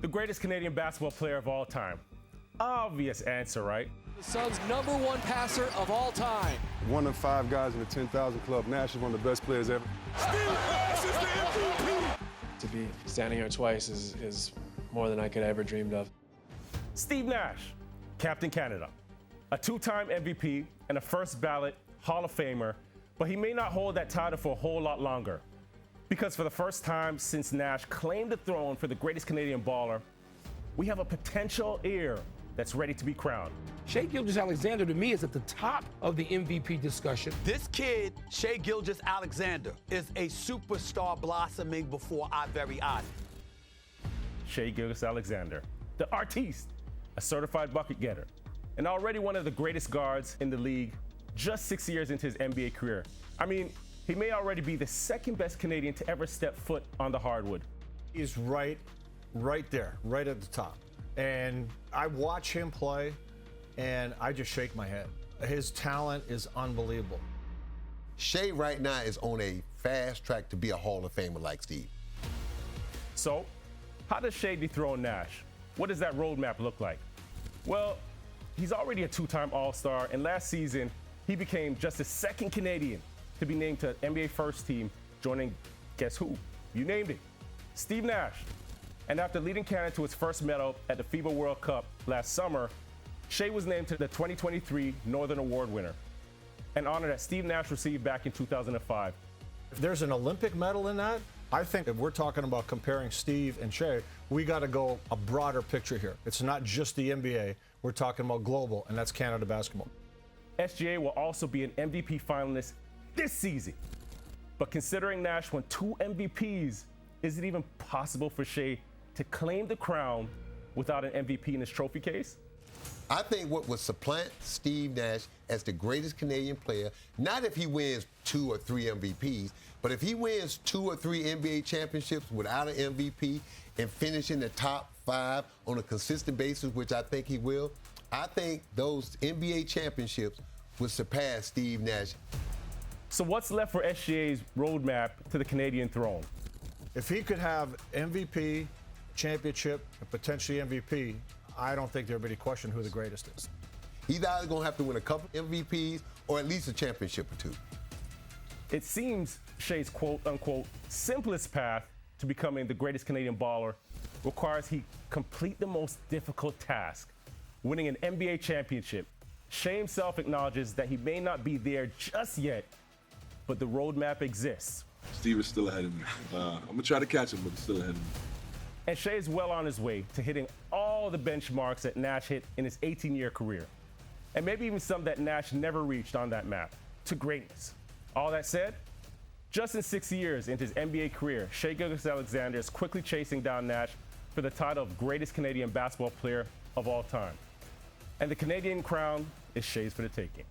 The greatest Canadian basketball player of all time. Obvious answer, right? The Suns' #1 passer of all time. One of 5 guys in the 10,000 club. Nash is one of the best players ever. Steve Nash is the MVP. To be standing here twice is more than I could ever dreamed of. Steve Nash, Captain Canada, a 2-time MVP and a first ballot Hall of Famer, but he may not hold that title for a whole lot longer. Because for the first time since Nash claimed the throne for the greatest Canadian baller, we have a potential heir that's ready to be crowned. Shai Gilgeous-Alexander, to me, is at the top of the MVP discussion. This kid, Shai Gilgeous-Alexander, is a superstar blossoming before our very eyes. Shai Gilgeous-Alexander, the artiste, a certified bucket getter, and already one of the greatest guards in the league just 6 years into his NBA career. I mean, he may already be the second best Canadian to ever step foot on the hardwood. He's right there, right at the top. And I watch him play, and I just shake my head. His talent is unbelievable. Shai right now is on a fast track to be a Hall of Famer like Steve. So, how does Shai dethrone Nash? What does that roadmap look like? Well, he's already a 2-time All-Star, and last season, he became just the second Canadian to be named to NBA First Team, joining, guess who? You named it, Steve Nash. And after leading Canada to its first medal at the FIBA World Cup last summer, Shai was named to the 2023 Northern Award winner, an honor that Steve Nash received back in 2005. If there's an Olympic medal in that, I think if we're talking about comparing Steve and Shai, we got to go a broader picture here. It's not just the NBA. We're talking about global, and that's Canada basketball. SGA will also be an MVP finalist this season. But considering Nash won 2 MVPs, is it even possible for Shai to claim the crown without an MVP in his trophy case? I think what would supplant Steve Nash as the greatest Canadian player, not if he wins 2 or 3 MVPs, but if he wins 2 or 3 NBA championships without an MVP and finish in the top 5 on a consistent basis, which I think he will, I think those NBA championships would surpass Steve Nash. So what's left for SGA's roadmap to the Canadian throne? If he could have MVP, championship, and potentially MVP, I don't think there'd be any question who the greatest is. He's either going to have to win a couple MVPs or at least a championship or 2. It seems Shai's quote-unquote simplest path to becoming the greatest Canadian baller requires he complete the most difficult task, winning an NBA championship. Shai himself acknowledges that he may not be there just yet, but the roadmap exists. Steve is still ahead of me. I'm going to try to catch him, but he's still ahead of me. And Shai is well on his way to hitting all the benchmarks that Nash hit in his 18-year career, and maybe even some that Nash never reached on that map, to greatness. All that said, just in 6 years into his NBA career, Shai Gilgeous-Alexander is quickly chasing down Nash for the title of greatest Canadian basketball player of all time. And the Canadian crown is Shai's for the taking.